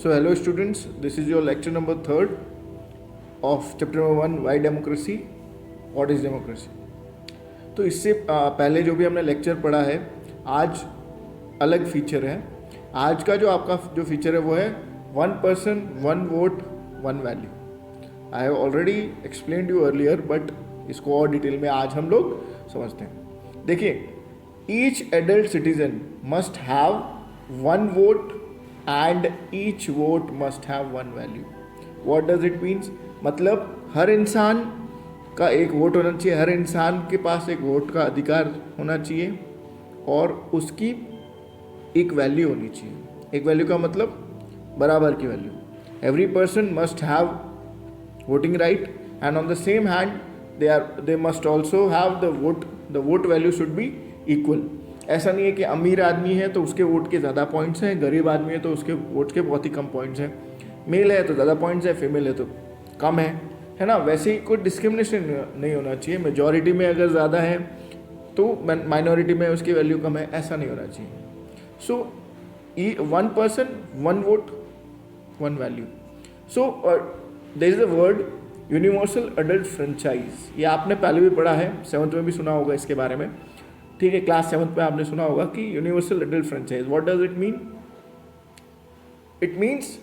So hello students, this is your lecture number 3rd of chapter number 1, why democracy, what is democracy. तो इससे पहले जो भी हमने लेक्चर पढ़ा है, आज अलग फीचर है. आज का जो आपका जो फीचर है वो है 1 person 1 vote 1 value. I have already explained you earlier, but इसको और डिटेल में आज हम लोग समझते हैं. देखिए, each adult citizen must have 1 vote and each vote must have 1 value. What does it means? मतलब हर इंसान का एक वोट होना चाहिए, हर इंसान के पास एक वोट का अधिकार होना चाहिए और उसकी एक वैल्यू होनी चाहिए. एक वैल्यू का मतलब बराबर की value. Every person must have voting right and on the same hand they must also have the vote value should be equal. ऐसा नहीं है कि अमीर आदमी है तो उसके वोट के ज़्यादा पॉइंट्स हैं, गरीब आदमी है तो उसके वोट के बहुत ही कम पॉइंट्स हैं, मेल है तो ज़्यादा पॉइंट्स है, फीमेल है तो कम है ना. वैसे ही कोई डिस्क्रिमिनेशन नहीं होना चाहिए. मेजॉरिटी में अगर ज़्यादा है तो माइनॉरिटी में उसकी वैल्यू कम है, ऐसा नहीं होना चाहिए. So 1 person 1 vote 1 value. So there is a word universal adult franchise. ये आपने पहले भी पढ़ा है, 7th में भी सुना होगा इसके बारे में. ठीक है, क्लास 7th में आपने सुना होगा कि universal adult franchise. What does it mean? It means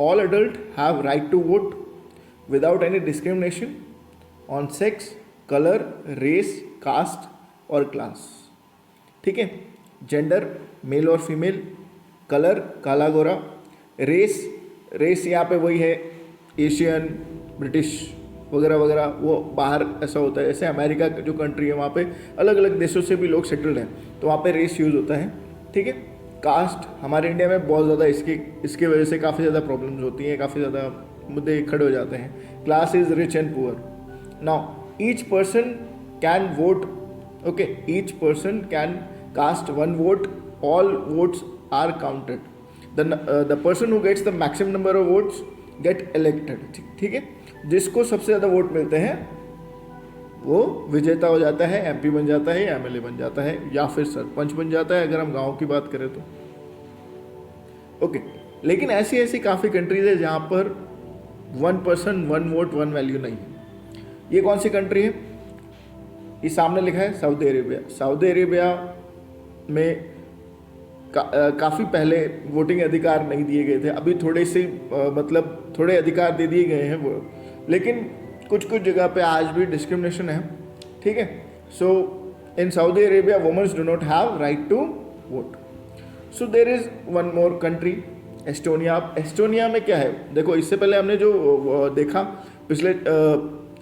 all adult have right to vote without any discrimination on sex, colour, race, caste और क्लास. ठीक है, जेंडर मेल और फीमेल, कलर काला गोरा, रेस यहाँ पे वही है एशियन, ब्रिटिश वगैरह वगैरह. वो बाहर ऐसा होता है, जैसे अमेरिका जो कंट्री है वहाँ पे अलग अलग देशों से भी लोग सेटल्ड हैं तो वहाँ पे रेस यूज़ होता है. ठीक है, कास्ट हमारे इंडिया में बहुत ज़्यादा इसके वजह से काफ़ी ज़्यादा प्रॉब्लम्स होती हैं, काफ़ी ज़्यादा मुद्दे खड़े हो जाते हैं. Class is rich and poor. Now each person can vote. Okay, each person can cast 1 vote. All votes are counted. The person who gets the maximum number of votes get elected. ठीक है, जिसको सबसे ज़्यादा vote मिलते हैं वो विजेता हो जाता है, एमपी बन जाता है, एमएलए बन जाता है या फिर सरपंच बन जाता है अगर हम गांव की बात करें तो. ओके, लेकिन ऐसी काफ़ी कंट्रीज है जहाँ पर 1 person 1 vote 1 value नहीं है. ये कौन सी कंट्री है? ये सामने लिखा है सऊदी अरेबिया. सऊदी अरेबिया में काफ़ी पहले वोटिंग अधिकार नहीं दिए गए थे. अभी थोड़े से मतलब थोड़े अधिकार दे दिए गए हैं वो, लेकिन कुछ जगह पे आज भी डिस्क्रिमिनेशन है. ठीक है, so in Saudi Arabia women's do not have right to vote. So there is 1 more country, Estonia. Estonia में क्या है? देखो, इससे पहले हमने जो देखा पिछले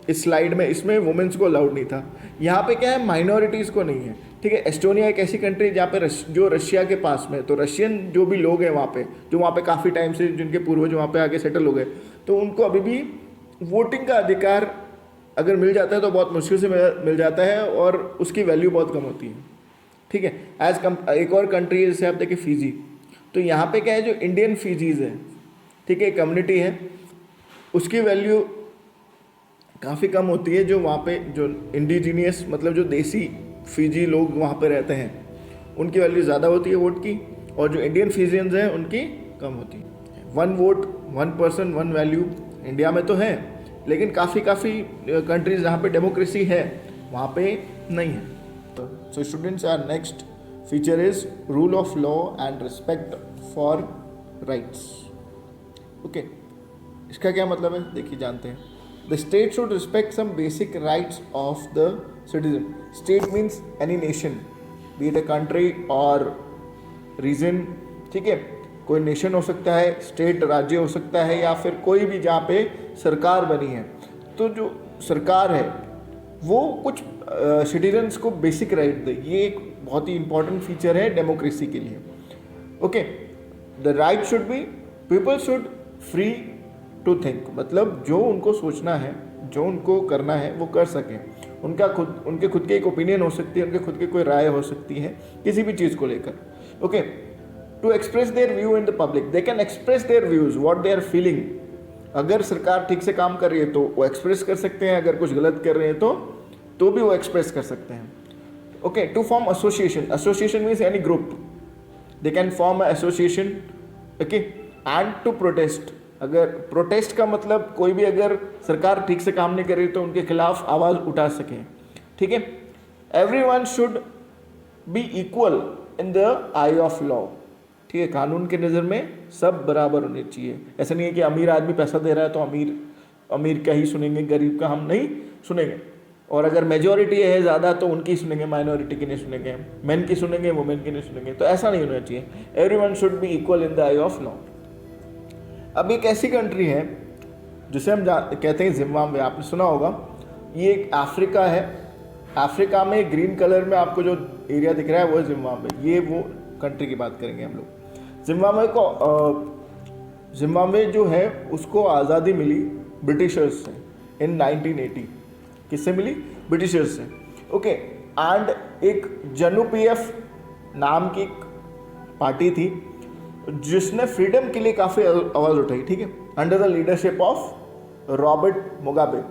इस स्लाइड में, इसमें वुमेन्स को अलाउड नहीं था. यहाँ पे क्या है? माइनॉरिटीज़ को नहीं है. ठीक है, एस्टोनिया एक ऐसी कंट्री जहाँ पे जो रशिया के पास में, तो रशियन जो भी लोग हैं वहाँ पे, जो वहाँ पे काफ़ी टाइम से जिनके पूर्वज वहाँ पे आके सेटल हो गए, तो उनको अभी भी वोटिंग का अधिकार अगर मिल जाता है तो बहुत मुश्किल से मिल जाता है और उसकी वैल्यू बहुत कम होती है. ठीक है, एक और कंट्री जैसे आप देखें फिजी. तो यहाँ पे क्या है, जो इंडियन फिजीज़ है, ठीक है, कम्युनिटी है, उसकी वैल्यू काफ़ी कम होती है. जो वहाँ पे जो इंडिजीनियस मतलब जो देसी फिजी लोग वहाँ पे रहते हैं उनकी वैल्यू ज़्यादा होती है वोट की, और जो इंडियन फिजियंस हैं उनकी कम होती है. 1 vote 1 person 1 value इंडिया में तो है, लेकिन काफ़ी कंट्रीज जहाँ पे डेमोक्रेसी है वहाँ पे नहीं है. So students, our next feature is rule of law and respect for rights. Okay, इसका क्या मतलब है देखिए, जानते हैं. The state should respect some basic rights of the citizen. State means any nation, be it a country or region. ठीक है, कोई नेशन हो सकता है, स्टेट राज्य हो सकता है, या फिर कोई भी जहाँ पे सरकार बनी है. तो जो सरकार है वो कुछ सिटीजन्स को बेसिक राइट दे. ये एक बहुत ही इंपॉर्टेंट फीचर है डेमोक्रेसी के लिए. Okay, the right should be, people should free to think. मतलब जो उनको सोचना है, जो उनको करना है वो कर सकें. उनके खुद के एक ओपिनियन हो सकती है, उनके खुद की कोई राय हो सकती है किसी भी चीज़ को लेकर. Okay, to express their view in the public. They can express their views, what they are feeling. अगर सरकार ठीक से काम कर रही है तो वो एक्सप्रेस कर सकते हैं, अगर कुछ गलत कर रहे हैं तो भी वो एक्सप्रेस कर सकते हैं. Okay, to form association. Association means any group. They can form association. Okay, and to protest. अगर प्रोटेस्ट का मतलब कोई भी अगर सरकार ठीक से काम नहीं कर रही तो उनके खिलाफ आवाज़ उठा सकें, ठीक है। Everyone should be equal in the I of law, ठीक है। कानून के नज़र में सब बराबर होने चाहिए। ऐसा नहीं है कि अमीर आदमी पैसा दे रहा है तो अमीर का ही सुनेंगे, गरीब का हम नहीं सुनेंगे। और अगर मेजॉरिटी है ज़्यादा तो उनकी सुनेंगे, माइनॉरिटी की नहीं सुनेंगे। मेन की सुनेंगे, वुमेन की नहीं सुनेंगे। तो ऐसा नहीं होना चाहिए। Everyone should be equal in the I of law. अब एक ऐसी कंट्री है जिसे हम कहते हैं जिम्बाब्वे, आपने सुना होगा। ये एक अफ्रीका है। अफ्रीका में ग्रीन कलर में आपको जो एरिया दिख रहा है वो है जिम्बाब्वे। ये वो कंट्री की बात करेंगे हम लोग। जिम्बाब्वे जो है उसको आज़ादी मिली ब्रिटिशर्स से इन 1980। किससे मिली? ब्रिटिशर्स से, ओके। एंड एक जनु पीएफ नाम की पार्टी थी जिसने फ्रीडम के लिए काफ़ी आवाज़ उठाई, ठीक है, under the leadership of Robert Mugabe.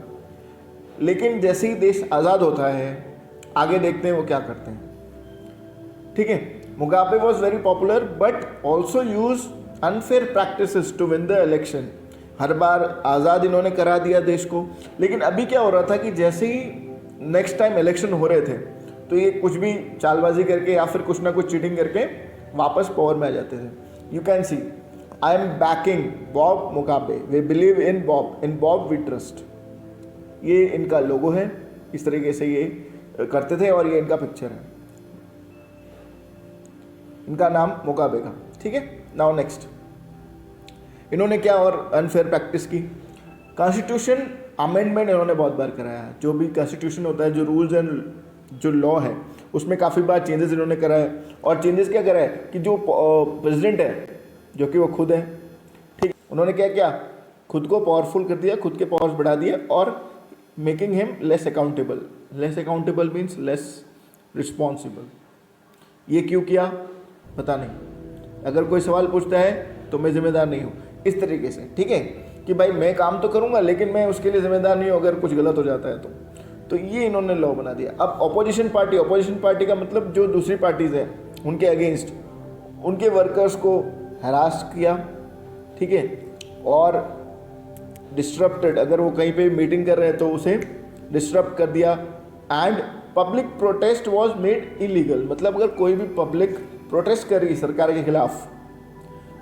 लेकिन जैसे ही देश आज़ाद होता है, आगे देखते हैं वो क्या करते हैं, ठीक है। Mugabe was very popular but also use unfair practices to win the election. हर बार आज़ाद इन्होंने करा दिया देश को। लेकिन अभी क्या हो रहा था कि जैसे ही नेक्स्ट टाइम इलेक्शन हो रहे थे तो ये कुछ भी चालबाजी करके या फिर कुछ ना कुछ चीटिंग करके वापस पावर में आ जाते थे। You can see I am backing Bob Mugabe, we believe in Bob we trust. ये इनका लोगो है, इस तरीके से ये करते थे और ये इनका पिक्चर है, इनका नाम मुगाबे का, ठीक है। नाउ नेक्स्ट, इन्होंने क्या और अनफेयर प्रैक्टिस की? कॉन्स्टिट्यूशन अमेंडमेंट इन्होंने बहुत बार कराया है। जो भी कॉन्स्टिट्यूशन होता है, जो रूल्स एंड जो लॉ है, उसमें काफ़ी बार चेंजेस इन्होंने कराए। और चेंजेस क्या करा है कि जो प्रेसिडेंट है, जो कि वो खुद है, ठीक, उन्होंने क्या किया, खुद को पावरफुल कर दिया, खुद के पावर्स बढ़ा दिए और making him less accountable. Less accountable means less responsible. ये क्यों किया पता नहीं। अगर कोई सवाल पूछता है तो मैं जिम्मेदार नहीं हूँ, इस तरीके से, ठीक है, कि भाई मैं काम तो करूँगा लेकिन मैं उसके लिए जिम्मेदार नहीं हूँ अगर कुछ गलत हो जाता है तो ये इन्होंने लॉ बना दिया। अब अपोजिशन पार्टी का मतलब जो दूसरी पार्टीज है उनके अगेंस्ट उनके वर्कर्स को हरास किया, ठीक है, और डिस्टरप्टेड, अगर वो कहीं पे मीटिंग कर रहे हैं तो उसे डिस्टर्ब कर दिया। And public protest was made illegal, मतलब अगर कोई भी पब्लिक प्रोटेस्ट कर रही है, सरकार के खिलाफ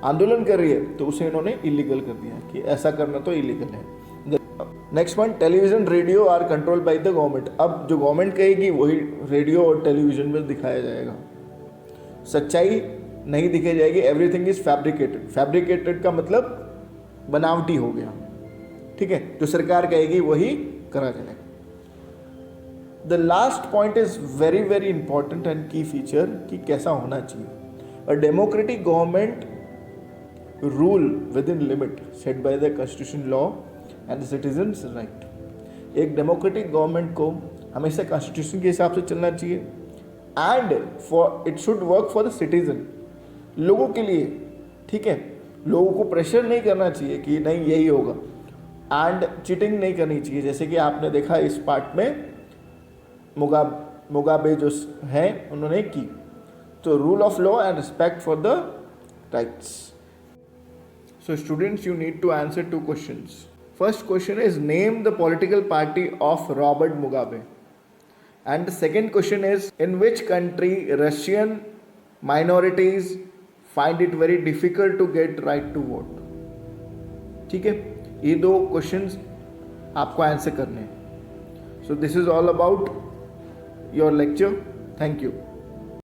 आंदोलन कर रही है, तो उसे इन्होंने इलीगल कर दिया कि ऐसा करना तो इलीगल है। Next point, television radio are control by the government. अब जो गवर्नमेंट कहेगी वही रेडियो और टेलीविजन में दिखाया जाएगा। सच्चाई नहीं दिखाई जाएगी। Everything is fabricated. फैब्रिकेटेड का मतलब बनावटी हो गया, ठीक है। जो सरकार कहेगी वही करा जाएगा। The last point is very very important and की फीचर कि कैसा होना चाहिए। A democratic government rule with in limit set by the constitution law and the citizens right. एक डेमोक्रेटिक गवर्नमेंट को हमेशा कॉन्स्टिट्यूशन के हिसाब से चलना चाहिए and for it should work for the citizen, लोगों के लिए, ठीक है। लोगों को प्रेशर नहीं करना चाहिए कि नहीं यही होगा, एंड चीटिंग नहीं करनी चाहिए, जैसे कि आपने देखा इस पार्ट में मुगाबे जो हैं उन्होंने की। तो rule of law and respect for the rights. So students, you need to answer two questions. First question is name the political party of Robert Mugabe. And the second question is in which country Russian minorities find it very difficult to get right to vote. ठीक है, ये दो questions आपको answer करने हैं. So this is all about your lecture. Thank you.